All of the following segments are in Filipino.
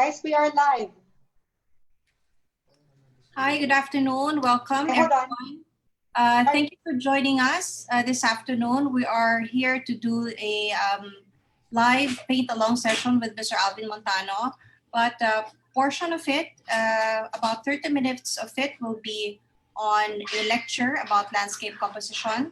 Guys, we are live. Hi, good afternoon. Welcome, everyone. Thank you for joining us this afternoon. We are here to do a live paint-along session with Mr. Alvin Montano, but a portion of it, about 30 minutes of it, will be on a lecture about landscape composition,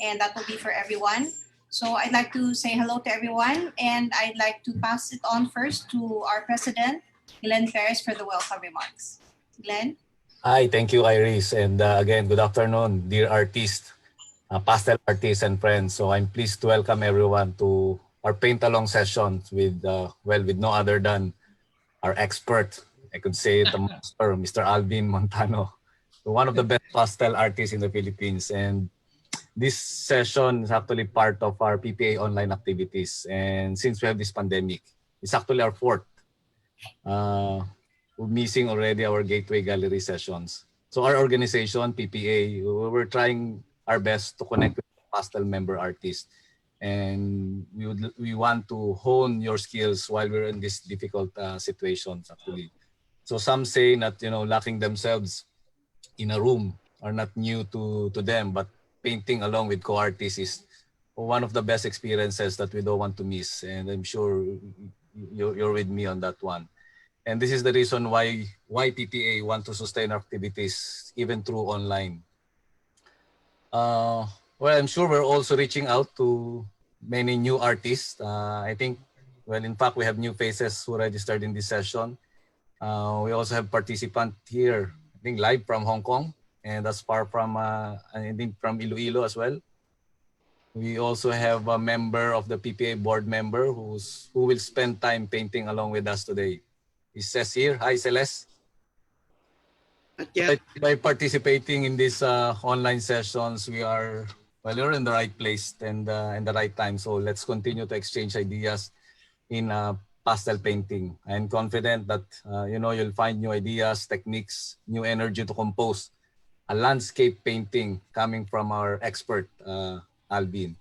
and that will be for everyone. So I'd like to say hello to everyone, and I'd like to pass it on first to our president, Glenn Ferris, for the welcome remarks. Glenn? Hi, thank you, Iris. And again, good afternoon, dear artists, Pastel artists and friends. So I'm pleased to welcome everyone to our paint-along sessions with, with no other than our expert, I could say the master, Mr. Alvin Montano, one of the best pastel artists in the Philippines. And this session is actually part of our PPA online activities. And since we have this pandemic, it's actually our fourth. We're missing already our gateway gallery sessions. So our organization, PPA, we're trying our best to connect with pastel member artists. And we want to hone your skills while we're in these difficult situations, actually. So some say that, locking themselves in a room are not new to them, but painting along with co-artists is one of the best experiences that we don't want to miss. And I'm sure you're with me on that one. And this is the reason why PPA want to sustain activities even through online. Well, I'm sure we're also reaching out to many new artists. I think, well, in fact, we have new faces who registered in this session. We also have participants here, I think live from Hong Kong, and as far from, I think from Iloilo as well. We also have a member of the PPA board member who will spend time painting along with us today. It says here, hi Celeste. By participating in these online sessions, we're in the right place and in the right time. So let's continue to exchange ideas in pastel painting. I'm confident that you'll find new ideas, techniques, new energy to compose a landscape painting coming from our expert Alvin.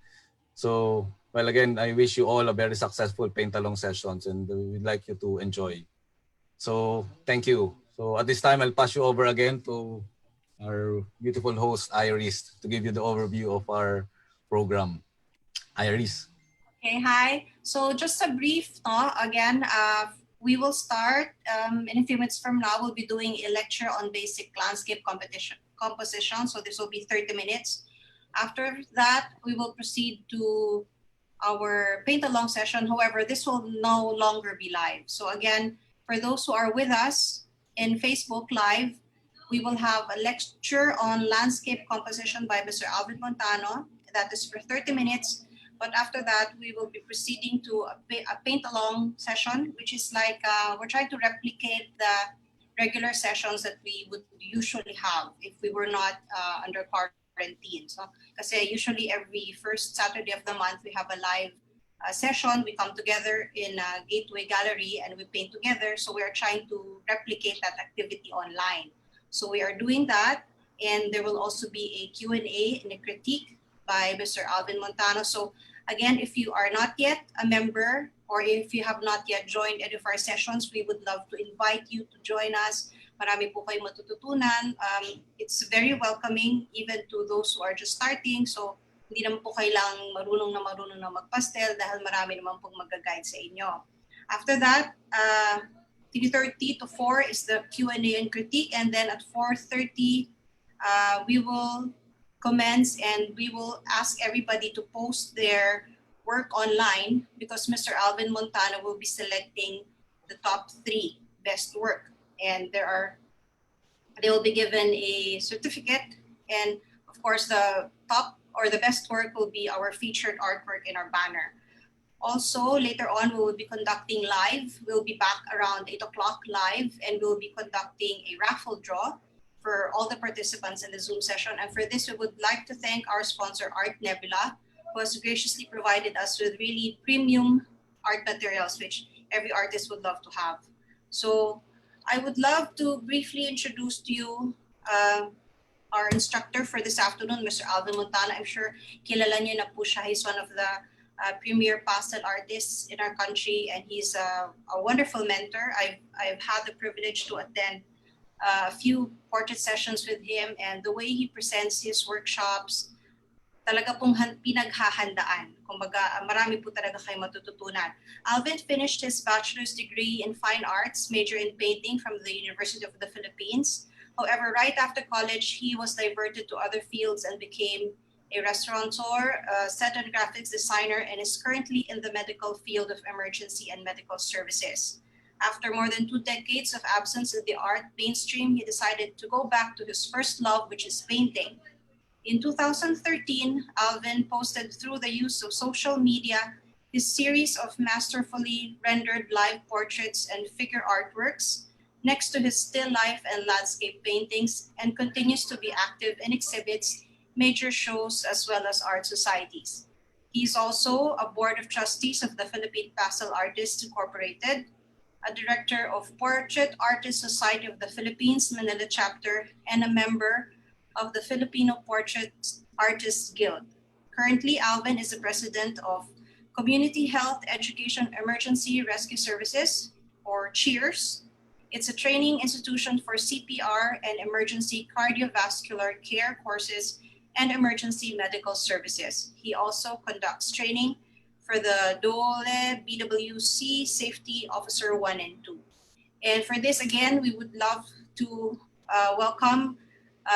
So, well, again, I wish you all a very successful paint-along sessions, and we'd like you to enjoy. So thank you. So at this time, I'll pass you over again to our beautiful host, Iris, to give you the overview of our program. Iris. Okay, hi. So just a brief thought. Again, we will start in a few minutes from now. We'll be doing a lecture on basic landscape composition. So this will be 30 minutes. After that, we will proceed to our paint-along session. However, this will no longer be live. So again, for those who are with us in Facebook Live, we will have a lecture on landscape composition by Mr. Alvin Montano. That is for 30 minutes. But after that, we will be proceeding to a paint-along session, which is like we're trying to replicate the regular sessions that we would usually have if we were not under quarantine. So, kasi usually every first Saturday of the month, we have a live session. We come together in a gateway gallery and we paint together. So we are trying to replicate that activity online. So we are doing that, and there will also be a Q&A and a critique by Mr. Alvin Montano. So again, if you are not yet a member or if you have not yet joined any of our sessions, we would love to invite you to join us. Marami po kayong matututunan. It's very welcoming even to those who are just starting. So hindi naman po kailangang marunong na magpastel dahil marami naman pong mag-guide sa inyo. After that, 3:30 to 4 is the Q&A and critique, and then at 4:30, we will commence and we will ask everybody to post their work online because Mr. Alvin Montano will be selecting the top 3 best work, and they will be given a certificate, and of course the top or the best work will be our featured artwork in our banner. Also, later on, we will be conducting live. We'll be back around 8 o'clock live, and we'll be conducting a raffle draw for all the participants in the Zoom session. And for this, we would like to thank our sponsor, Art Nebula, who has graciously provided us with really premium art materials, which every artist would love to have. So I would love to briefly introduce to you our instructor for this afternoon, Mr. Alvin Montano. I'm sure kilala niyo na po siya. He's one of the premier pastel artists in our country, and he's a wonderful mentor. I've had the privilege to attend a few portrait sessions with him, and the way he presents his workshops, talaga pong pinaghahandaan. Kumbaga, marami po talaga kayo matututunan. Alvin finished his bachelor's degree in fine arts, major in painting from the University of the Philippines. However, right after college, he was diverted to other fields and became a restaurateur, set and graphics designer, and is currently in the medical field of emergency and medical services. After more than 2 decades of absence in the art mainstream, he decided to go back to his first love, which is painting. In 2013, Alvin posted through the use of social media his series of masterfully rendered live portraits and figure artworks next to his still life and landscape paintings, and continues to be active in exhibits, major shows, as well as art societies. He is also a board of trustees of the Philippine Pastel Artists Incorporated, a director of Portrait Artists Society of the Philippines Manila chapter, and a member of the Filipino Portrait Artists Guild. Currently, Alvin is the president of Community Health Education Emergency Rescue Services, or CHEERS. It's a training institution for CPR and emergency cardiovascular care courses and emergency medical services. He also conducts training for the DOLE BWC Safety Officer 1 and 2. And for this, again, we would love to welcome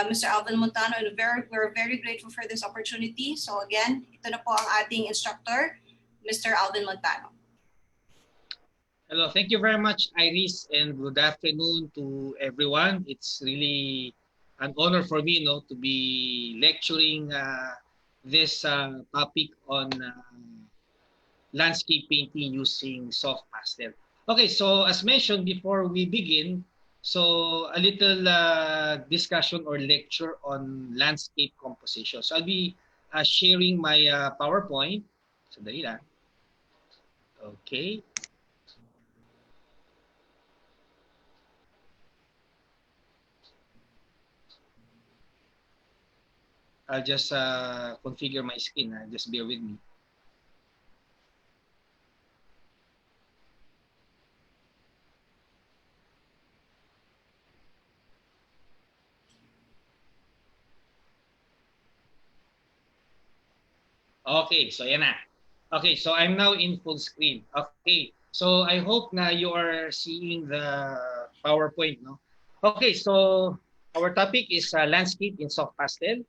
Mr. Alvin Montano, and we're very grateful for this opportunity. So again, ito na po ang ating instructor, Mr. Alvin Montano. Hello, thank you very much, Iris, and good afternoon to everyone. It's really an honor for me, to be lecturing this topic on landscape painting using soft pastel. Okay, so as mentioned before we begin, so a little discussion or lecture on landscape composition. So I'll be sharing my PowerPoint. So dali lang. Okay. I'll just configure my screen. Just bear with me. Okay, so yan na. Okay, so I'm now in full screen. Okay, so I hope na you are seeing the PowerPoint, no? Okay, so our topic is landscape in soft pastel.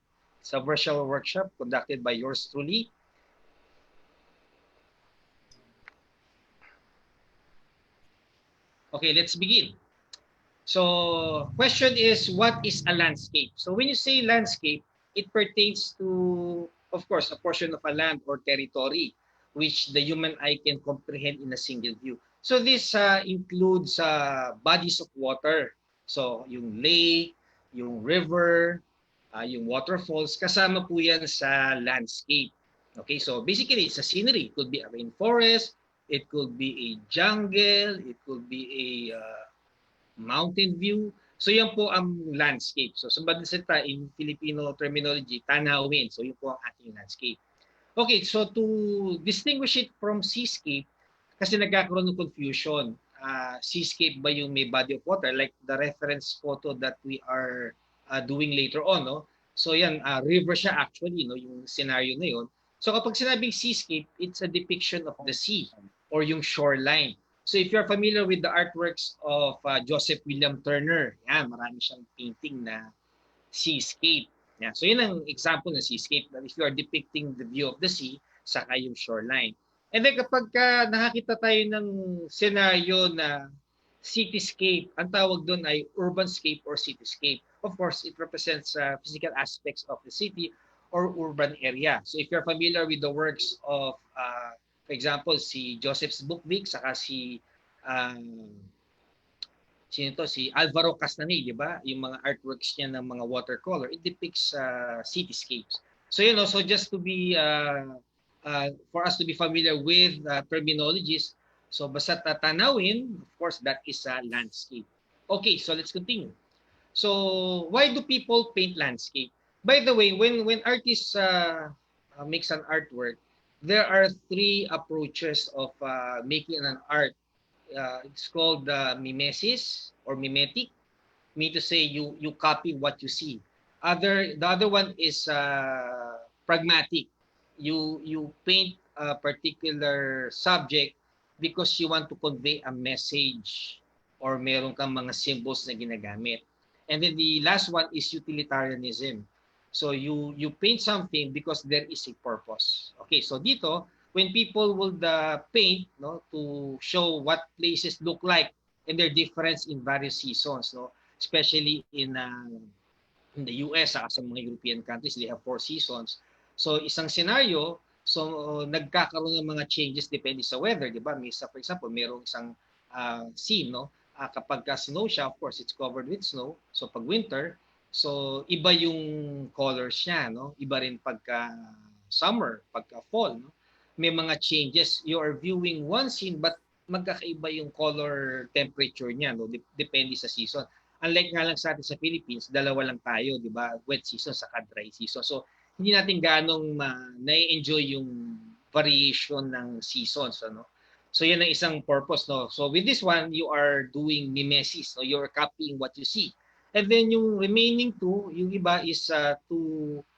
It's a virtual workshop conducted by yours truly. Okay, let's begin. So question is, what is a landscape? So when you say landscape, it pertains to, of course, a portion of a land or territory which the human eye can comprehend in a single view. So this includes bodies of water. So yung lake, yung river, yung waterfalls, kasama po yan sa landscape. Okay, so basically it's a scenery. It could be a rainforest, it could be a jungle, it could be a mountain view. So yan po ang landscape. So sa Badisita in Filipino terminology, tanawin. So yun po ang ating landscape. Okay, so to distinguish it from seascape, kasi nagkakaroon ng confusion. Seascape ba yung may body of water? Like the reference photo that we are doing later on, no? So yan, river siya actually, no? Yung scenario na yun. So kapag sinabing seascape, it's a depiction of the sea or yung shoreline. So if you're familiar with the artworks of Joseph William Turner, yan, marami siyang painting na seascape. Yan. So yun ang example ng seascape, that if you are depicting the view of the sea, saka yung shoreline. And then kapag nakakita tayo ng scenario na cityscape, ang tawag doon ay urbanscape or cityscape. Of course, it represents physical aspects of the city or urban area. So if you're familiar with the works of for example, si Joseph's Bookvic, saka si si Alvaro Casnani, di ba? Yung mga artworks niya ng mga watercolor, it depicts cityscapes. So you know, so just to be for us to be familiar with terminologies, so basta tatanawin, of course, that is a landscape. Okay, so let's continue. So why do people paint landscape? By the way, when artists makes an artwork, there are three approaches of making an art. It's called mimesis or mimetic, mean to say you copy what you see. The other one is pragmatic. You paint a particular subject because you want to convey a message or meron kang mga symbols na ginagamit. And then the last one is utilitarianism. So you paint something because there is a purpose. Okay, so dito when people would paint no to show what places look like and their difference in various seasons no, especially in the US sa mga European countries, they have 4 seasons. So isang scenario, so nagkakaroon ng mga changes depende sa weather, di ba? For example, merong isang scene, no? Kapag snow siya, of course, it's covered with snow. So pag winter, so iba yung colors niya, no? Iba rin pagka summer, pagka fall, no? May mga changes. You are viewing one scene but magkakaiba yung color temperature niya, no? Depende sa season. Unlike nga lang sa atin sa Philippines, dalawa lang tayo, di ba? Wet season saka dry season. So, hindi natin ganong na-enjoy yung variation ng seasons, ano? So, yan ang isang purpose, no? So, with this one, you are doing mimesis, no? You're copying what you see. And then, yung remaining two, yung iba is to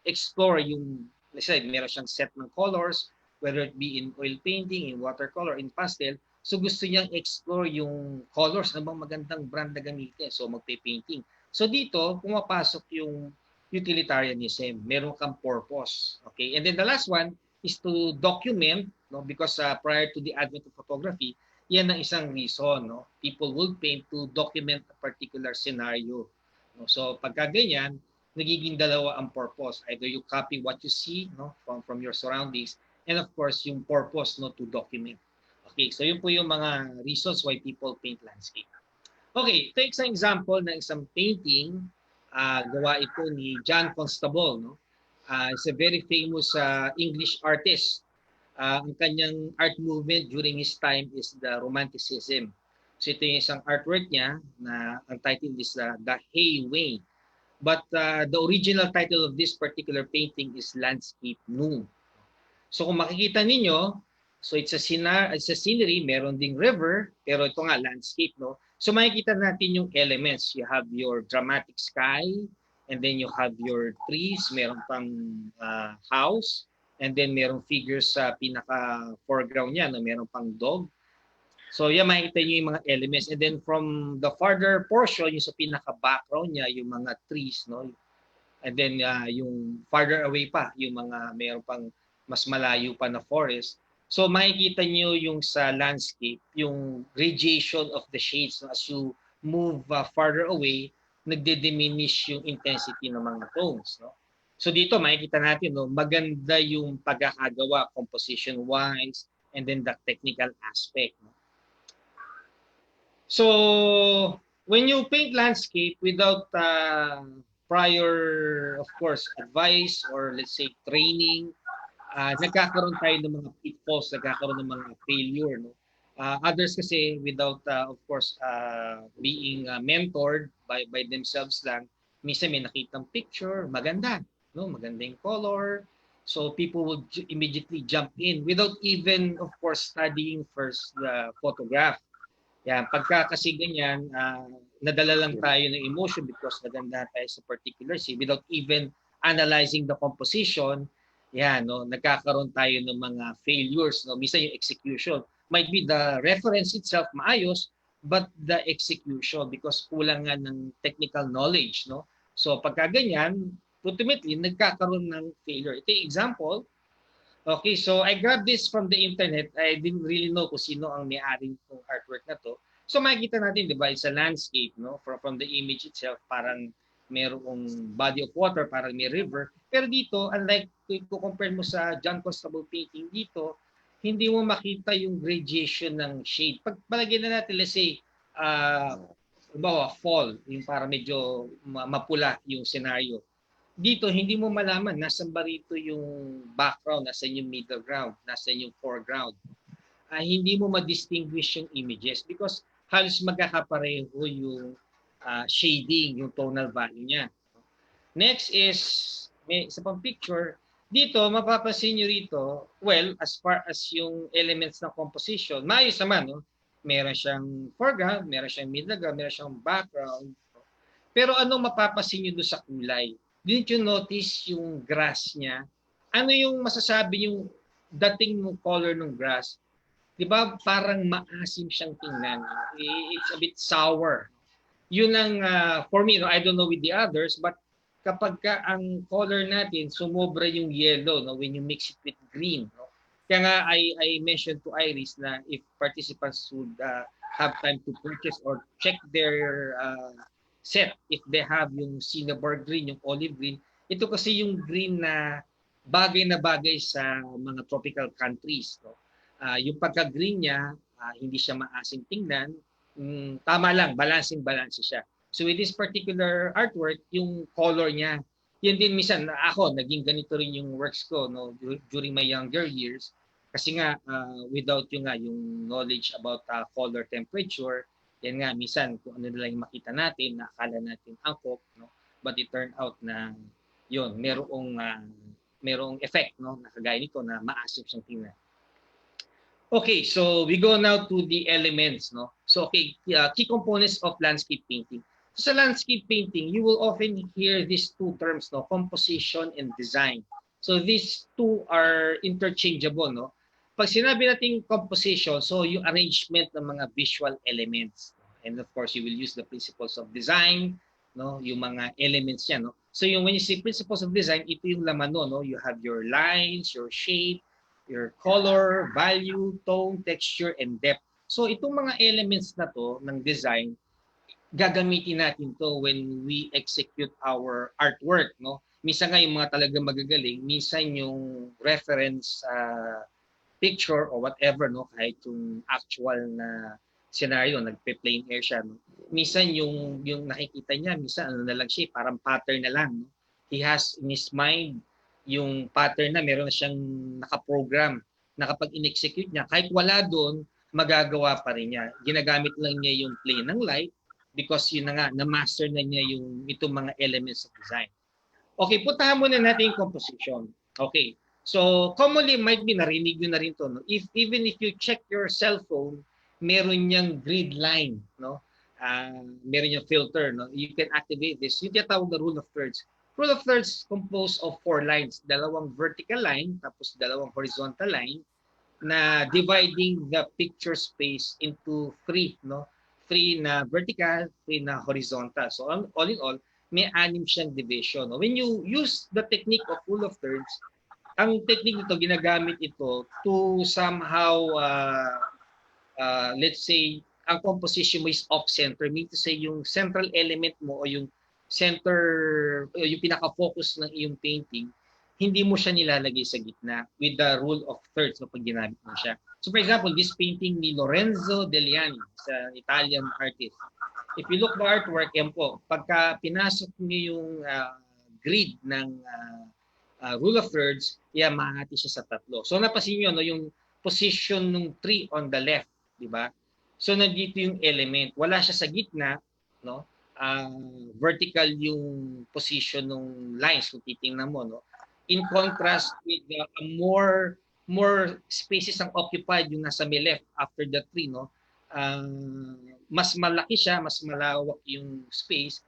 explore yung, let's say, meron siyang set ng colors, whether it be in oil painting, in watercolor, in pastel. So gusto niyang explore yung colors na bang magandang brand na gamitin. So magpe-painting. So dito, pumapasok yung utilitarianism. Meron kang purpose. Okay? And then the last one is to document, no? Because prior to the advent of photography, yan ang isang reason. No? People will paint to document a particular scenario. No? So pagka ganyan, nagiging dalawa ang purpose. Either you copy what you see no? from your surroundings, and of course, yung purpose no, to document. Okay, so yun po yung mga reasons why people paint landscape. Okay, take isang example ng isang painting. Gawa ito ni John Constable. No? He's a very famous English artist. Ang kanyang art movement during his time is the Romanticism. So ito yung isang artwork niya na ang title is The Hayway. But the original title of this particular painting is Landscape Noon. So kung makikita ninyo, so it's a scenery, meron ding river, pero ito nga landscape, no? So makikita natin yung elements. You have your dramatic sky, and then you have your trees, meron pang house, and then merong figures sa pinaka foreground niya, no? Meron pang dog. So yan makikita niyo yung mga elements, and then from the farther portion, yung sa pinaka background niya, yung mga trees, no? And then yung farther away pa, yung mga meron pang mas malayo pa na forest. So makikita niyo yung sa landscape, yung radiation of the shades no, as you move farther away, nagde-diminish yung intensity ng mga tones. No? So dito makikita natin, no, maganda yung pagkakagawa composition-wise and then the technical aspect. No? So when you paint landscape without prior, of course, advice or let's say training, nagkakaroon tayo ng mga pitfalls, nagkakaroon ng mga failure. No? Others kasi without, of course, being mentored by themselves lang, minsan may nakitang picture, maganda, no? Maganda yung color. So people would immediately jump in without even, of course, studying first the photograph. Yan, pagka kasi ganyan, nadala lang tayo ng emotion because naganda tayo sa particular scene without even analyzing the composition. Yan, no, nagkakaroon tayo ng mga failures, no. Minsan yung execution might be the reference itself maayos, but the execution because kulang nga ng technical knowledge, no. So pagka ganyan, ultimately nagkakaroon ng failure. Ito yung example. Okay, so I grabbed this from the internet. I didn't really know kung sino ang may-ari ng artwork na to. So makikita natin, di ba, it's a landscape, no? From the image itself, parang merong body of water, parang may river. Pero dito, unlike kung compare mo sa John Constable painting dito, hindi mo makita yung gradation ng shade. Pag palagyan na natin, let's say, fall, yung para medyo mapula yung scenario. Dito, hindi mo malaman nasan ba rito yung background, nasan yung middle ground, nasan yung foreground. Hindi mo ma-distinguish yung images because halos magkakapareho yung shading, yung tonal value niya. Next is, may isa pang picture, Dito, mapapansin nyo rito, well, as far as yung elements ng composition, maayos naman, no? Meron siyang foreground, meron siyang midground, meron siyang background. Pero anong mapapansin nyo doon sa kulay? Didn't you notice yung grass niya? Ano yung masasabi yung dating ng color ng grass? Di ba parang maasim siyang tingnan? It's a bit sour. Yun ang for me, no, I don't know with the others, but kapag ka ang color natin sumobra yung yellow, no, when you mix it with green, no. Kaya nga I mentioned to Iris na if participants would have time to purchase or check their set if they have yung cinnabar green, yung olive green, ito kasi yung green na bagay sa mga tropical countries, no. Yung pagka-green niya, hindi siya maasim tingnan, tama lang, balancing-balance siya. So with this particular artwork, yung color niya, yun din minsan, ako, naging ganito rin yung works ko no, during my younger years. Kasi nga, without yung knowledge about color temperature, yan nga, minsan, kung ano lang yung makita natin, nakakala natin angkop, no? But it turned out na, yun, merong effect, no? Nakagaya nito na maasim siyang tingnan. Okay, so we go now to the elements, no? So, okay, key components of landscape painting. So, sa landscape painting, you will often hear these two terms, no? Composition and design. So, these two are interchangeable, no? Pag sinabi natin composition, so yung arrangement ng mga visual elements. And of course, you will use the principles of design, no? Yung mga elements yan, no? So, yung when you say principles of design, ito yung laman no? You have your lines, your shape, your color, value, tone, texture, and depth. So itong mga elements na to ng design, gagamitin natin to when we execute our artwork, no? Minsan nga yung mga talagang magagaling, minsan yung reference picture or whatever, no? Kahit yung actual na scenario, nagpe-plain air siya, no? Minsan yung nakikita niya, minsan ano na lang siya, parang pattern na lang, no? He has in his mind yung pattern na meron na siyang nakaprogram na kapag in-execute niya, kahit wala doon, magagawa pa rin niya. Ginagamit lang niya yung plane ng light because yun na nga, na-master na niya yung itong mga elements of design. Okay, puntahan muna natin yung composition. Okay, so commonly might be narinig nyo na rin to. No? Even if you check your cell phone, meron niyang grid line. No? Meron niyang filter. No? You can activate this. Yung tinatawag na rule of thirds. Rule of thirds composed of 4 lines. Dalawang vertical line, tapos dalawang horizontal line na dividing the picture space into 3. No? 3 na vertical, 3 na horizontal. So all in all, may 6 siyang division. When you use the technique of rule of thirds, ang technique nito, ginagamit ito to somehow, let's say, ang composition mo is off-center. Meaning to say, yung central element mo o yung center, o yung pinaka-focus ng iyong painting, hindi mo siya nilalagay sa gitna with the rule of thirds no, pag ginamit mo siya. So for example, this painting ni Lorenzo Deliani, sa Italian artist. If you look the artwork, yan po, pagka pinasok niyo yung grid ng rule of thirds, yan, mahati siya sa tatlo. So napasin nyo, no, yung position ng tree on the left, di ba? So nandito yung element. Wala siya sa gitna, no? Vertical yung position ng lines kung titingnan mo, no? In contrast with more spaces ang occupied yung nasa may left after the tree, no? Mas malaki siya, mas malawak yung space,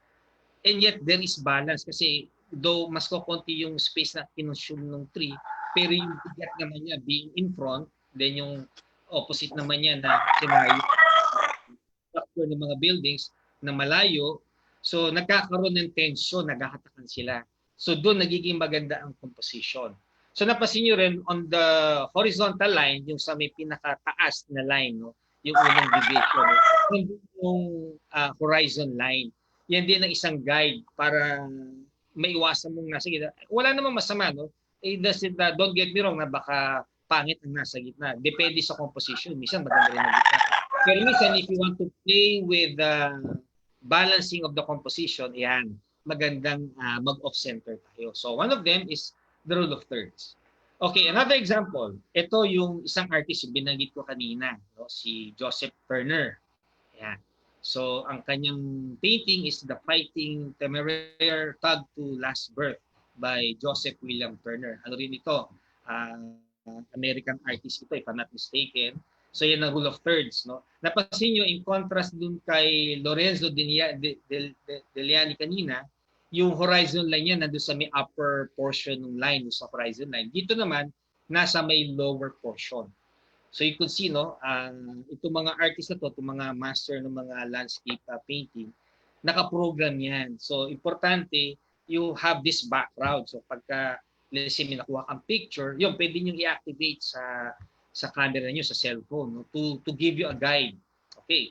and yet there is balance kasi though mas kukunti yung space na kinonsume ng tree, pero yung bigat naman niya being in front, then yung opposite naman niya na scenario structure ng mga buildings na malayo, so nagkakaroon ng tension, naghahatakan sila. So doon nagiging maganda ang composition. So napansin nyo rin on the horizontal line, yung sa may pinakataas na line, no? Yung unang division, yung horizon line. Yan din ang isang guide para maiwasan mong nasa gitna. Wala namang masama, no? Don't get me wrong na baka pangit ang nasa gitna. Depende sa composition. Minsan maganda rin ang gitna. Pero minsan if you want to play with the balancing of the composition, yan, magandang mag-off-center tayo. So one of them is the rule of thirds. Okay, another example. Ito yung isang artist yung binanggit ko kanina, no? Si Joseph Turner. Yan. So ang kanyang painting is The Fighting Temeraire Tug to Last Birth. by Joseph William Turner. Ano rin ito? American artist ito, if I'm not mistaken. So yan ang rule of thirds, no? Napansin nyo, in contrast dun kay Lorenzo Deliani kanina, yung horizon line niya nandun sa may upper portion ng line, sa horizon line. Dito naman, nasa may lower portion. So you could see, no, itong mga artist na to, itong mga master ng mga landscape painting, nakaprogram yan. So importante, you have this background. So pagka, let's say, may nakuha kang picture, yun, pwede nyo i-activate sa camera nyo, sa cellphone, no, to give you a guide. Okay.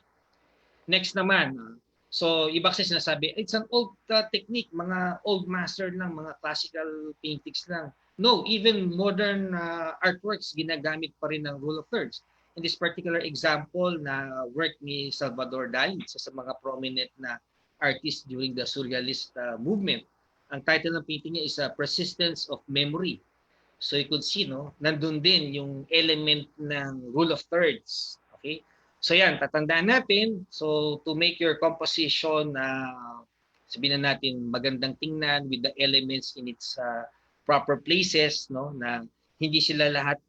Next naman, so iba kasi sinasabi, it's an old technique, mga old master lang, mga classical paintings lang. No, even modern artworks ginagamit pa rin ng rule of thirds. In this particular example na work ni Salvador Dali, isa sa mga prominent na artist during the surrealist movement. Ang title ng painting niya is Persistence of Memory. So you could see, no, nandun din yung element ng rule of thirds. Okay? So yan, tatandaan natin. So to make your composition, sabihin na natin, magandang tingnan with the elements in its proper places, no, na hindi sila lahat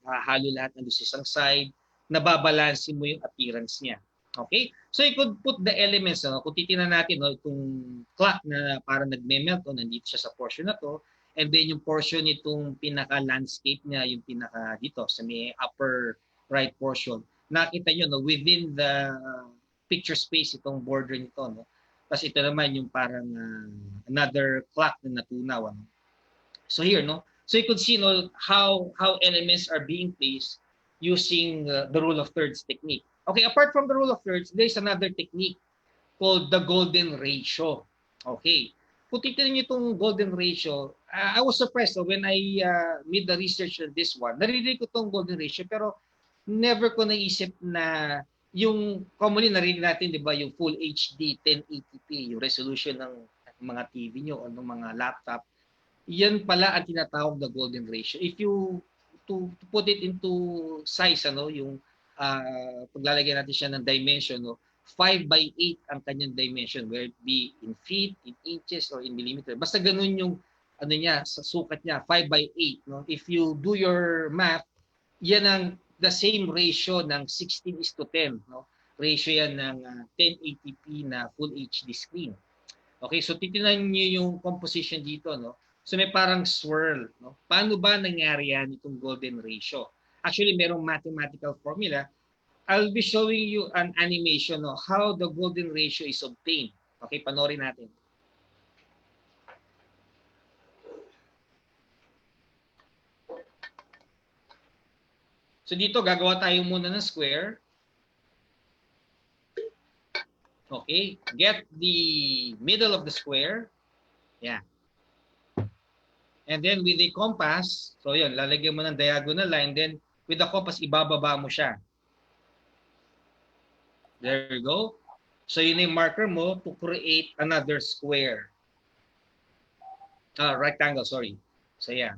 halo lahat nandun sa isang side, nababalansin mo yung appearance niya. Okay? So you could put the elements, no? Kung titingnan natin, no, itong clock na parang nagme-melt, no, nandito siya sa portion na to, and then yung portion nitong pinaka-landscape niya, yung pinaka dito, sa may upper right portion, nakita nyo, no, within the picture space, itong border nito, no? Tapos ito naman yung parang another clock na natunaw, no? So here, no? So you could see, no, how elements are being placed using the rule of thirds technique. Okay, apart from the rule of thirds, there's another technique called the golden ratio. Okay. Kung titignan niyo itong golden ratio, I was surprised when I made the research on this one. Narinig ko itong golden ratio pero never ko naisip na yung commonly narinig natin, di ba, yung full HD 1080p, yung resolution ng mga TV nyo o ng mga laptop. Yan pala ang tinatawag na golden ratio. If you to put it into size, ano, yung paglalagay natin siya ng dimension, no, 5 by 8 ang kanyang dimension, whether it be in feet, in inches, or in millimeter. Basta ganun yung ano niya, sa sukat niya, 5 by 8. No? If you do your math, yan ang the same ratio ng 16:10. No? Ratio yan ng 1080p na full HD screen. Okay, so titingnan niyo yung composition dito, no? So may parang swirl, no? Paano ba nangyari yan itong golden ratio? Actually, merong mathematical formula. I'll be showing you an animation, no, how the golden ratio is obtained. Okay, panoorin natin. So dito, gagawa tayo muna ng square. Okay, get the middle of the square. Yeah. And then with the compass, so yun, lalagyan mo ng diagonal line. Then with the compass, ibababa mo siya. There you go. So yun yung marker mo to create another square. Rectangle, sorry. So yeah.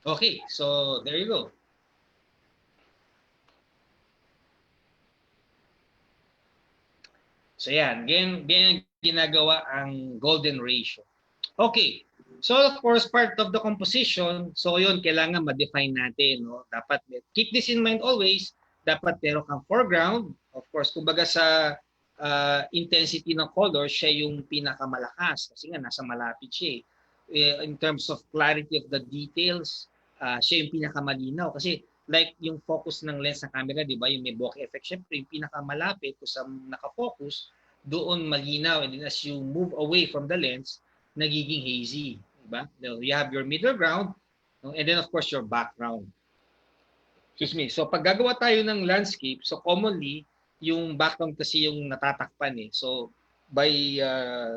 Okay, so there you go. So yan, ganyan ginagawa ang golden ratio. Okay, so of course part of the composition, so yun kailangan ma-define natin, no? Dapat keep this in mind always, dapat meron kang foreground, of course, kumbaga sa intensity ng color, siya yung pinakamalakas kasi nga nasa malapit siya. In terms of clarity of the details, siya yung pinakamalinaw kasi like yung focus ng lens ng camera, di ba, yung may bokeh effect, syempre yung pinakamalapit kung sa nakafocus, doon malinaw, and then as you move away from the lens, nagiging hazy, di ba? You have your middle ground, no? And then of course your background. Excuse me. So pag gagawa tayo ng landscape, so commonly yung background kasi yung natatakpan eh. So by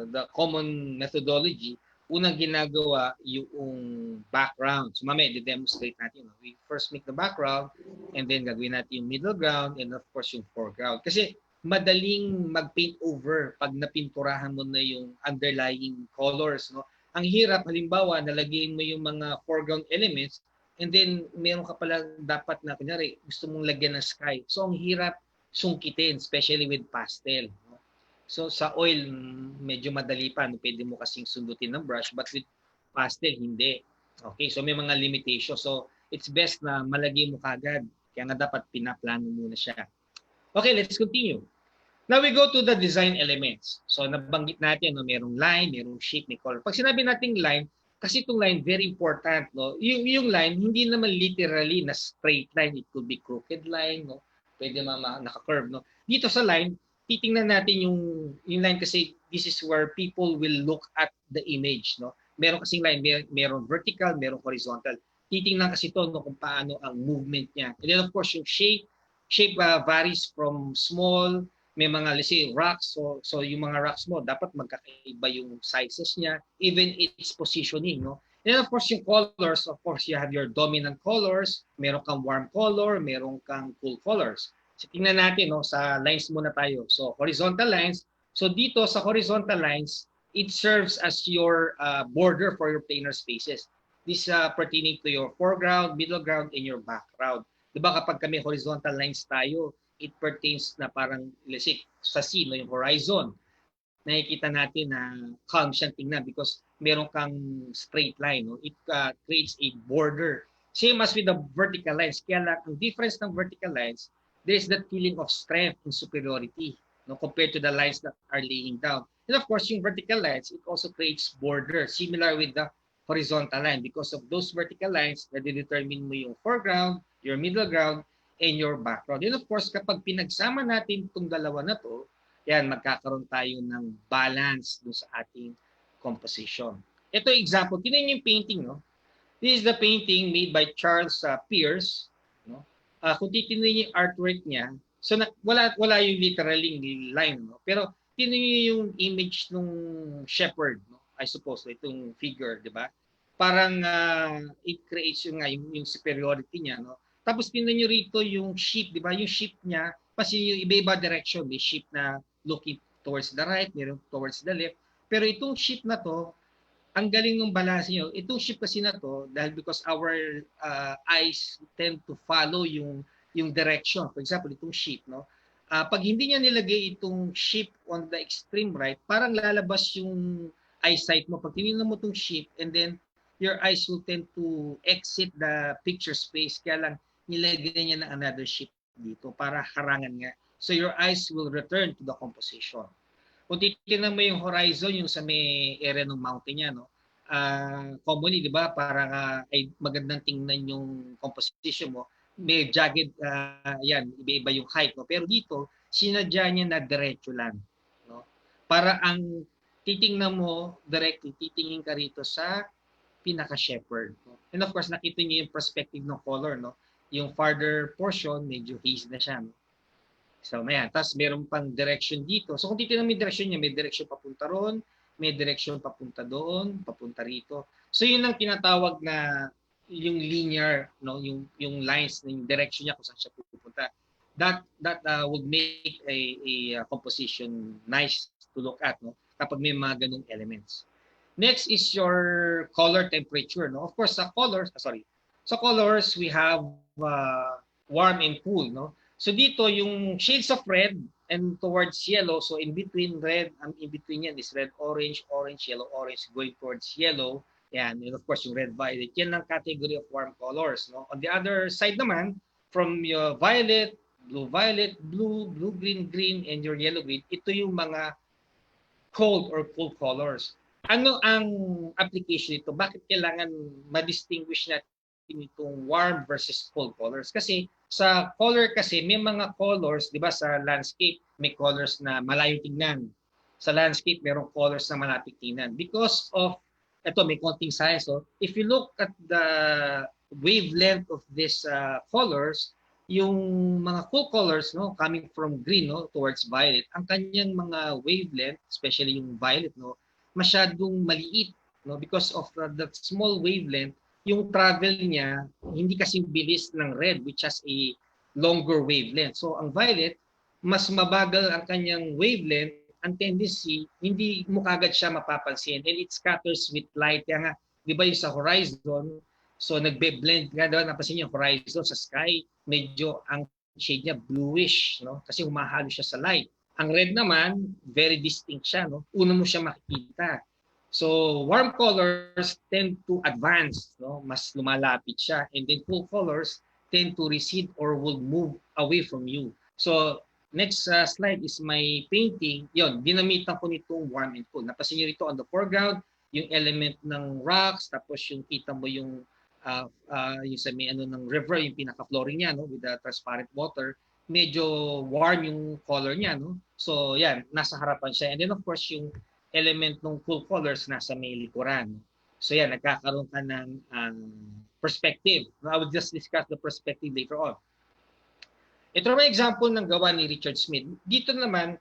the common methodology, unang ginagawa yung background. So mamaya i-demonstrate natin. No? We first make the background and then gagawin natin yung middle ground and of course yung foreground. Kasi madaling mag-paint over pag napinturahan mo na yung underlying colors. No? Ang hirap, halimbawa, nalagyan mo yung mga foreground elements and then meron ka pala dapat na, kunyari, gusto mong lagyan ng sky. So, ang hirap sungkitin, especially with pastel. No? So, sa oil, medyo madali pa. No? Pwede mo kasing sundutin ng brush, but with pastel, hindi. Okay, so may mga limitation. So, it's best na malagay mo kagad. Kaya nga dapat pinaplano muna siya. Okay, let's continue. Now we go to the design elements. So nabanggit natin, no, merong line, merong shape, may color. Pag sinabi nating line, kasi itong line very important, no. Yung line hindi naman literally na straight line, it could be crooked line, no. Pwede naka-curve, no. Dito sa line, titingnan natin yung line kasi this is where people will look at the image, no. Meron kasing line, meron vertical, meron horizontal. Titingnan kasi ito, no, kung paano ang movement niya. And then of course yung shape varies from small, may mga, let's say, rocks. So yung mga rocks mo, dapat magkakaiba yung sizes niya, even its positioning, no? And of course, yung colors, of course, you have your dominant colors, meron kang warm color, meron kang cool colors. So tingnan natin, no, sa lines muna tayo. So horizontal lines. So dito sa horizontal lines, it serves as your border for your planar spaces. This pertaining to your foreground, middle ground, and your background. Diba kapag kami horizontal lines tayo, it pertains na parang, let's say, sa sea, no, yung horizon, nakikita natin na calm siyang tingnan because meron kang straight line. No? It creates a border. Same as with the vertical lines. Kaya lang, ang difference ng vertical lines, there is that feeling of strength and superiority, no, compared to the lines that are laying down. And of course, yung vertical lines, it also creates border, similar with the horizontal line. Because of those vertical lines, na-determine mo yung foreground, your middle ground, and your background. And of course, kapag pinagsama natin itong dalawa na to, yan, magkakaroon tayo ng balance dun sa ating composition. Ito example, tingnan niyo yung painting, no? This is the painting made by Charles Pierce, no? Kung titingnan niyo yung artwork niya, so wala yung literally line, no? Pero tingnan niyo yung image nung shepherd, no? I suppose, itong figure, di ba? Parang it creates yung superiority niya, no? Tapos tingnan niyo rito yung sheep, di ba? Yung sheep niya, kasi yung iba-iba direction, may sheep na looking towards the right, mayroon towards the left. Pero itong sheep na to, ang galing ng balance niyo. Itong sheep kasi na to, dahil because our eyes tend to follow yung direction. For example, itong sheep, no? Pag hindi niya nilagay itong sheep on the extreme right, parang lalabas yung eyesight mo. Pag tinignan mo itong sheep, and then your eyes will tend to exit the picture space. Kaya lang, nilagay niya ng another sheep dito para harangan nga. So your eyes will return to the composition. Kung titignan mo yung horizon, yung sa may area ng mountain niya, no? Commonly, di ba, para ay magandang tingnan yung composition mo, may jagged, yan, iba-iba yung height. No? Pero dito, sinadya niya na diretso lang. No? Para ang titingnan mo directly, titingin ka rito sa pinaka-shepherd. No? And of course, nakita niyo yung perspective ng color. No? Yung farther portion, medyo haze na siya. No? So, ayan. Tapos, meron pang direction dito. So, kung titignan mo yung direction niya, may direction papunta ron, may direction papunta doon, papunta rito. So, yun ang tinatawag na yung linear, no? yung lines, yung direction niya kung saan siya pupunta. That would make a composition nice to look at, no? Kapag may mga ganung elements. Next is your color temperature. No? Of course, sa colors, we have warm and cool. No? So dito, yung shades of red and towards yellow, so in between red, in between yan is red, orange, orange, yellow, orange, going towards yellow. Yan, and of course, yung red, violet. Yan ang category of warm colors. No? On the other side naman, from your violet, blue, green, green, and your yellow, green, ito yung mga cold or cool colors. Ano ang application nito? Bakit kailangan ma-distinguish natin itong warm versus cold colors? Kasi sa color kasi, may mga colors, di ba sa landscape, may colors na malayo tingnan. Sa landscape, merong colors na malapit tingnan. Because of, ito may konting science. So, if you look at the wavelength of these colors, yung mga cool colors, no, coming from green, no, towards violet, ang kanyang mga wavelength, especially yung violet, no, masyadong maliit, no, because of that small wavelength, yung travel niya hindi kasi bilis ng red, which has a longer wavelength. So ang violet, mas mabagal ang kanyang wavelength ang tendency, hindi mo kagad siya mapapansin and it scatters with light. Kaya nga, di ba yung sa horizon, so nagbe-blend nga daw, napansin yung horizon sa sky, medyo ang shade niya bluish, no? Kasi humahalo siya sa light. Ang red naman, very distinct siya, no? Una mo siya makikita. So warm colors tend to advance, no? Mas lumalapit siya, and then cool colors tend to recede or will move away from you. So next slide is my painting. Yon, ginamitan ko nitong warm and cool. Napansin niyo rito on the foreground, yung element ng rocks, tapos yung kita mo yung sa may ano ng river, yung pinaka-flooring niya, no, with the transparent water, medyo warm yung color niya, no. So yan, nasa harapan siya. And then of course yung element ng cool colors nasa may likuran. So yan, nagkakaroon ka ng perspective. I will just discuss the perspective later on. Ito naman example ng gawa ni Richard Smith. Dito naman,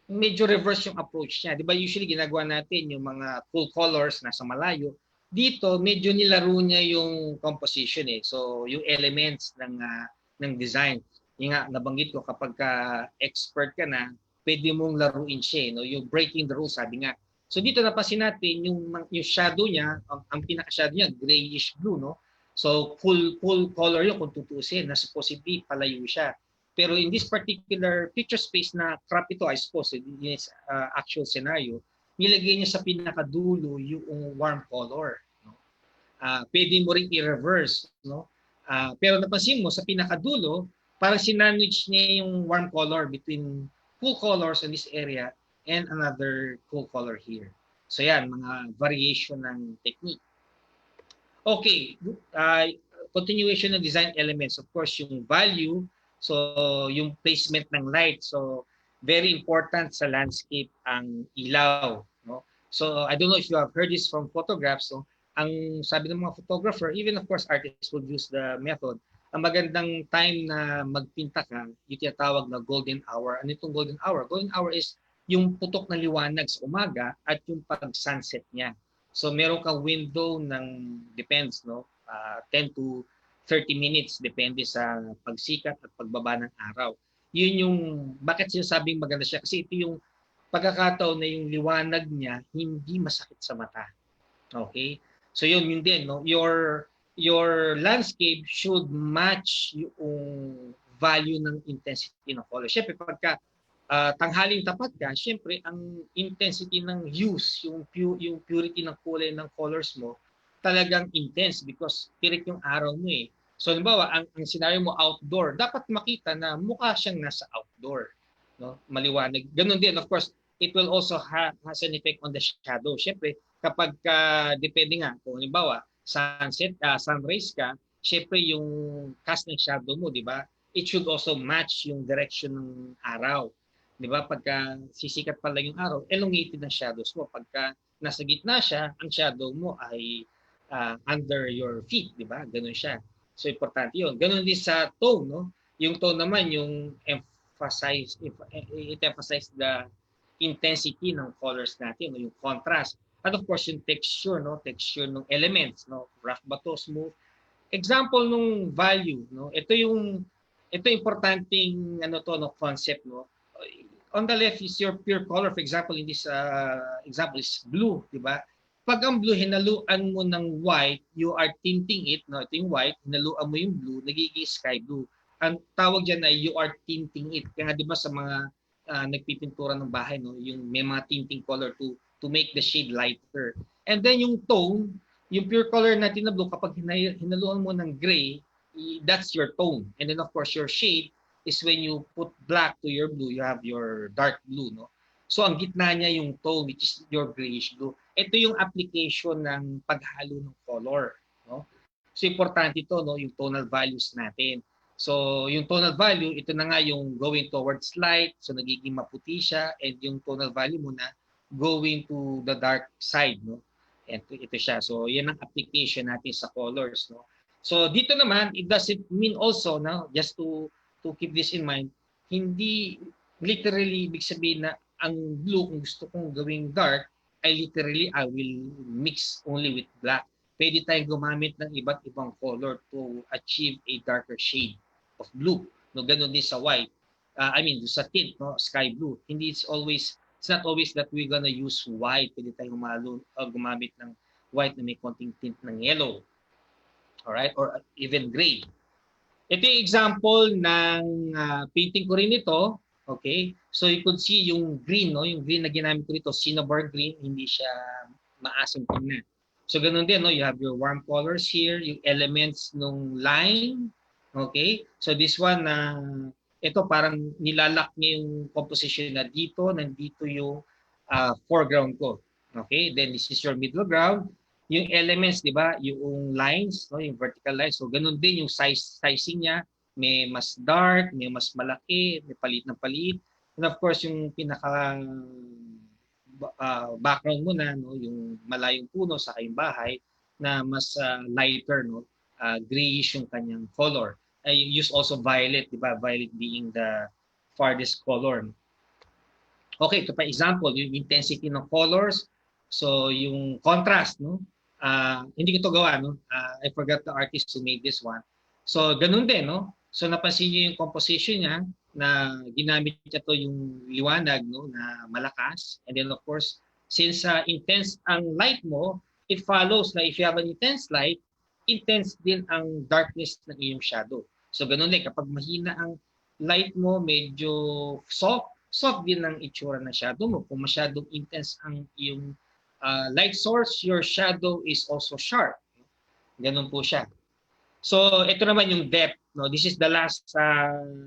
medyo reverse yung approach niya. Di ba usually ginagawa natin yung mga cool colors nasa malayo. Dito, medyo nilaro niya yung composition eh. So, yung elements ng design. Yung nga, nabanggit ko kapag expert ka na, pwede mong laruin siya. No? Yung breaking the rules, sabi nga. So, dito napansin natin, yung shadow niya, ang pinaka-shadow niya, grayish blue. No? So, full color yun kung tutusin na supposedly palayo siya. Pero in this particular picture space na crop ito, I suppose, in this actual scenario, nilagay niya sa pinakadulo yung warm color. No? Pwede mo rin i-reverse. No? Pero napansin mo, sa pinakadulo, parang sinandwich niya yung warm color between cool colors in this area and another cool color here. So yan, mga variation ng technique. Okay, continuation ng design elements. Of course, yung value, so yung placement ng light. So very important sa landscape ang ilaw. No? So I don't know if you have heard this from photographs. So, ang sabi ng mga photographer, even of course artists would use the method, ang magandang time na magpinta ka, yung tinatawag na golden hour. Ano itong golden hour? Golden hour is yung putok ng liwanag sa umaga at yung pag-sunset niya. So meron kang window ng depends, no? 10 to 30 minutes depende sa pagsikat at pagbaba ng araw. Yun yung bakit sinasabing maganda siya kasi ito yung pagkakataon na yung liwanag niya hindi masakit sa mata. Okay? So yun din, no? Your landscape should match yung value ng intensity ng color. Syempre pagka tanghaling tapat ka, syempre ang intensity ng hues, yung purity ng kulay ng colors mo, talagang intense because tirik yung araw mo eh. So halimbawa, ang scenario mo outdoor, dapat makita na mukha siyang nasa outdoor, no? Maliwanag. Ganun din, of course, it will also has an effect on the shadow. Syempre, kapag depende nga kung halimbawa sunset, sunrise ka, syempre yung cast ng shadow mo, di ba? It should also match yung direction ng araw. Di ba? Pagka sisikat pala yung araw, elongated ang shadows mo. Pagka nasa gitna siya, ang shadow mo ay under your feet, di ba? Ganun siya. So importante 'yun. Ganun din sa tone, no? Yung tone naman yung it emphasize the intensity ng colors natin, no? Yung contrast. At of course yung texture, no? Texture ng elements, no? Rough ba to, smooth. Example nung value, no? Ito importanteng ano to, no, concept, no? On the left is your pure color. For example, in this example is blue, di ba? Pag ang blue, hinaluan mo ng white, you are tinting it, no? Ito yung white, hinaluan mo yung blue, nagiging sky blue. Ang tawag dyan ay you are tinting it. Kaya di ba sa mga nagpipintura ng bahay, no? Yung may mga tinting color to make the shade lighter. And then yung tone, yung pure color natin na blue, kapag hinaluan mo ng gray, that's your tone. And then of course, your shade is when you put black to your blue, you have your dark blue, no? So ang gitna niya yung tone, which is your grayish blue. Ito yung application ng paghalo ng color, no? So importante ito, no, yung tonal values natin. So yung tonal value, ito na nga yung going towards light, so nagiging maputi siya, and yung tonal value mo na going to the dark side, no? Ito siya. So yan ang application natin sa colors, no? So dito naman, it doesn't mean also, no, just to keep this in mind, hindi literally ibig sabihin na ang blue kung gusto kong gawing dark ay literally I will mix only with black. Pwede tayong gumamit ng iba't ibang color to achieve a darker shade of blue. No, ganun din sa white. I mean, sa tint, no, sky blue. Hindi it's always It's not always that we're gonna use white. Pwede tayong gumamit ng white na may konting tint ng yellow. Alright? Or even gray. Ito yung example ng painting ko rin ito. Okay? So you could see yung green, no? Yung green na ginamit ko rito, cinnabar green, hindi siya maasim tingnan. So ganun din, no? You have your warm colors here, yung elements nung line. Okay? So this one, ito parang nilalak niya yung composition na dito, nandito yung foreground ko. Okay? Then this is your middle ground. Yung elements, di ba? Yung lines, no? Yung vertical lines. So ganun din yung sizing niya. May mas dark, may mas malaki, may palit na palit. And of course, yung pinaka background mo na, no, yung malayong puno sa kayong bahay na mas lighter, no, grayish yung kanyang color. You use also violet, di ba? Violet being the farthest color. Okay, ito pa example, yung intensity ng colors. So yung contrast, no? Hindi ko to gawa, no? I forgot the artist who made this one. So ganun din, no? So napansin niyo yung composition niya na ginamit niya to yung liwanag, no, na malakas. And then of course, since intense ang light mo, it follows na if you have an intense light, intense din ang darkness ng iyong shadow. So ganun din, kapag mahina ang light mo, medyo soft din ang itsura ng shadow mo. Kung masyadong intense ang iyong light source, your shadow is also sharp. Ganun po siya. So ito naman yung depth. No? This is the last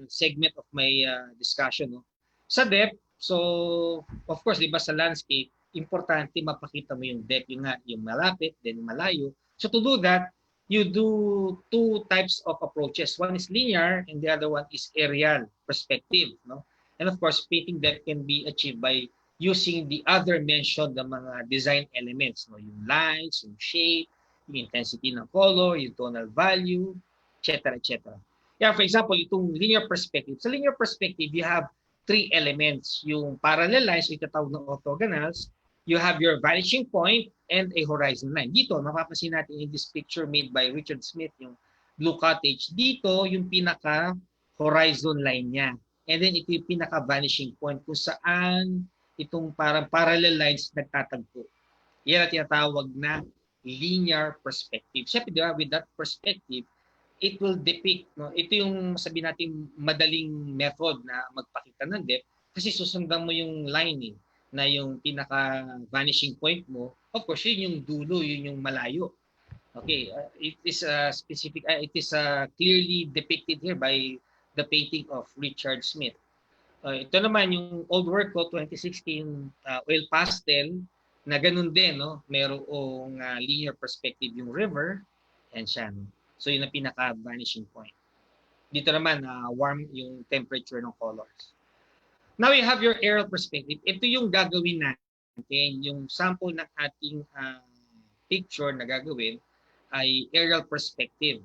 segment of my discussion. No? Sa depth, so of course, di ba sa landscape, importante mapakita mo yung depth, yung malapit, then malayo. So to do that, you do two types of approaches. One is linear and the other one is aerial perspective. No? And of course, painting depth can be achieved by using the other mentioned the mga design elements. No? Yung lines, yung shape, yung intensity ng color, yung tonal value, etc. etc. Yeah, for example, itong linear perspective. Sa linear perspective, you have three elements. Yung parallel lines, yung tatawag ng orthogonals. You have your vanishing point and a horizon line. Dito, mapapansin natin in this picture made by Richard Smith, yung blue cottage. Dito, yung pinaka-horizon line niya. And then, ito yung pinaka-vanishing point kung saan itong parang parallel lines nagtatagpo. Yan ang tinatawag na linear perspective. Siyempre, di ba, with that perspective, it will depict, no? Ito yung sabi natin madaling method na magpakita ng depth kasi susundan mo yung line na yung pinaka vanishing point mo. Of course, yun yung dulo, yun yung malayo. Okay, it is specific, it is clearly depicted here by the painting of Richard Smith. Ito naman yung old work ko, 2016 oil pastel, na ganun din, no? Merong linear perspective yung river and siya. No? So yun ang pinaka-vanishing point. Dito naman, warm yung temperature ng colors. Now you have your aerial perspective. Ito yung gagawin natin. Yung sample ng ating picture na gagawin ay aerial perspective.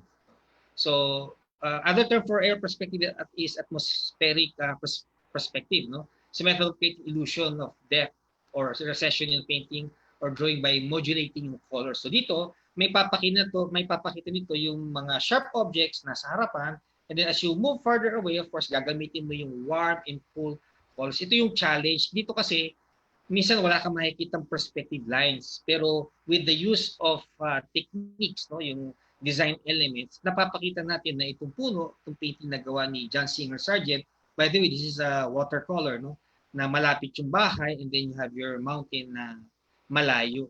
So, other term for aerial perspective is atmospheric perspective. No? It's a method of creating illusion of depth or recession in painting or drawing by modulating yung color. So dito, may papakita nito yung mga sharp objects nasa harapan, and then as you move further away, of course, gagamitin mo yung warm and cool colors. Ito yung challenge. Dito kasi, minsan wala kang makikitang perspective lines, pero with the use of techniques, no, yung design elements, napapakita natin na itong puno, itong painting na gawa ni John Singer Sargent. By the way, this is a watercolor, no? Na malapit yung bahay, and then you have your mountain na malayo.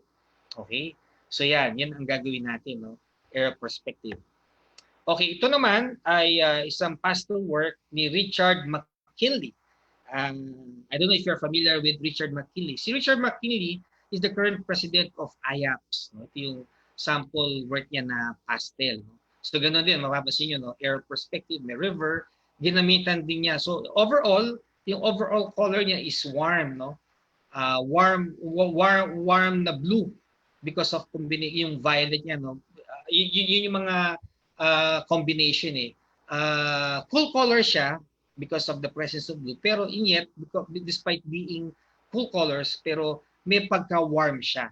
Okay? So yan ang gagawin natin, no? Aerial perspective. Okay, ito naman ay isang pastel work ni Richard McKinley. I don't know if you're familiar with Richard McKinley. Si Richard McKinley is the current president of IAPS. No? Ito yung sample work niya na pastel. No? So ganoon din, mapapansin nyo, no? Aerial perspective, may river, ginamitan din niya. So overall, yung overall color niya is warm, no? Warm na blue because of yung violet niya, no? Yun yung mga combination cool color siya because of the presence of blue, pero yet despite being cool colors, pero may pagka-warm siya.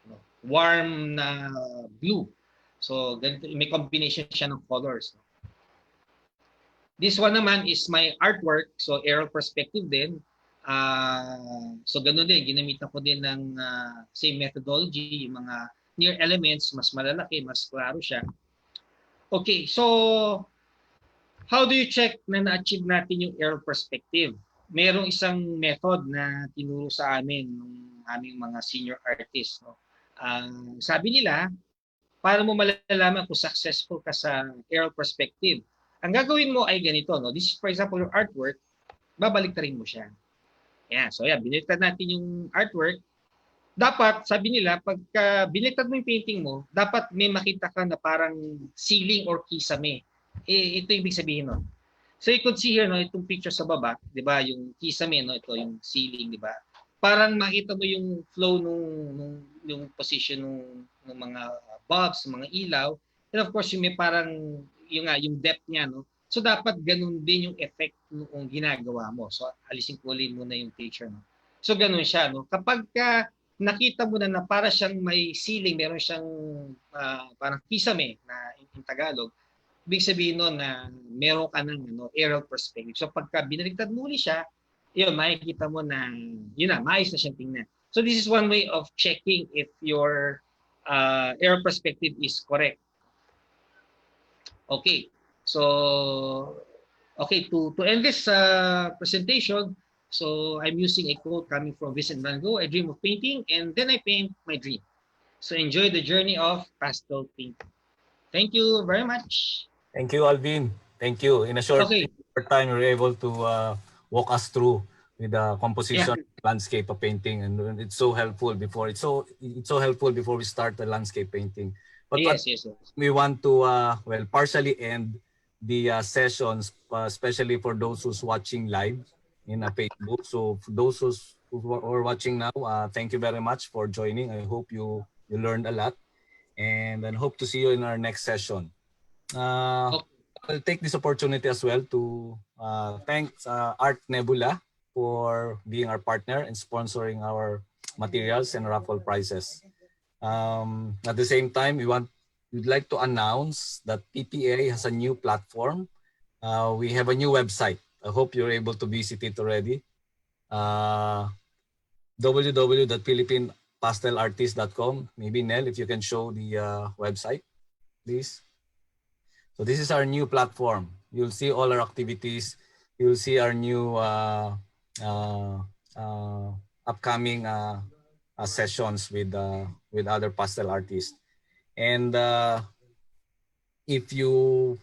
No? Warm na blue. So ganito, may combination siya ng colors. No? This one naman is my artwork, so aerial perspective din. So ganun din, ginamitan ko din ng same methodology, yung mga near elements, mas malalaki, mas klaro siya. Okay, so how do you check na na-achieve natin yung error perspective? Merong isang method na tinuro sa amin ng aming mga senior artists. No? Sabi nila, para mo malalaman kung successful ka sa error perspective, ang gagawin mo ay ganito. No? This is, for example, your artwork, babaliktarin mo siya. Yan. So, yan. Biniliktad natin yung artwork. Dapat, sabi nila, pagka biniliktad mo yung painting mo, dapat may makita ka na parang ceiling or kisame. Ito yung ibig sabihin nun. So, you could see here, no, itong picture sa baba, di ba, yung kisame, no, ito yung ceiling, di ba? Parang makita mo yung flow yung position ng mga bulbs, mga ilaw. And of course, yung may parang, yung depth niya, no? So, dapat ganun din yung effect ng ginagawa mo. So, alisin ko ulit muna yung picture, no? So, ganun siya, no? Kapag nakita mo na para siyang may ceiling, meron siyang parang kisame na in Tagalog, ibig sabihin nun na meron ka ng aerial perspective. So pagka binaliktad mo ulit siya, yun, makikita mo na, yun na, maayos na siyang tingnan. So this is one way of checking if your aerial perspective is correct. Okay, so, okay, to end this presentation, so I'm using a quote coming from Vincent van Gogh, I dream of painting and then I paint my dream. So enjoy the journey of pastel painting. Thank you very much. Thank you, Alvin. Thank you. In a short time, you're able to walk us through with the composition landscape of painting, and it's so helpful before it's so helpful before we start the landscape painting. But yes. We want to partially end the sessions, especially for those who's watching live in Facebook. So for those who are watching now, thank you very much for joining. I hope you learned a lot, and then hope to see you in our next session. I'll take this opportunity as well to thank Art Nebula for being our partner and sponsoring our materials and raffle prizes. At the same time, we'd like to announce that PPA has a new platform. We have a new website. I hope you're able to visit it already. www.philippinepastelartist.com. Maybe Nell, if you can show the website, please. So this is our new platform. You'll see all our activities. You'll see our new upcoming sessions with other pastel artists. And if you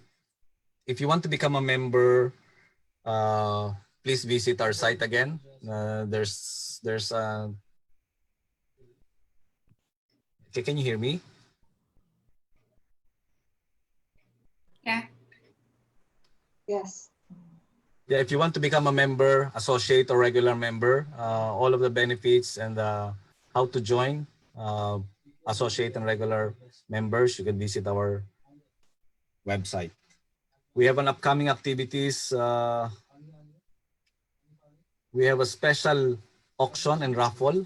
want to become a member, please visit our site again. There's okay, can you hear me? Yeah. Yes. Yeah, if you want to become a member, associate or regular member, all of the benefits and how to join associate and regular members, you can visit our website. We have an upcoming activities. We have a special auction and raffle.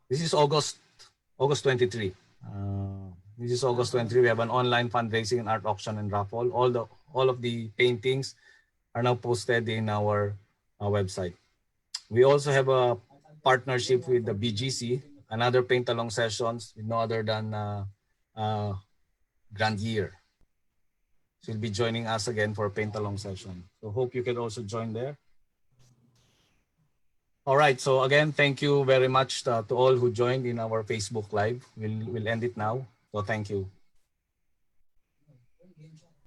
This is August 23. This is August 23. We have an online fundraising and art auction and raffle. All of the paintings are now posted in our website. We also have a partnership with the BGC, another paint along sessions with no other than Grandier. She'll be joining us again for a paint along session. So hope you can also join there. All right. So again, thank you very much to all who joined in our Facebook Live. We'll end it now. So thank you.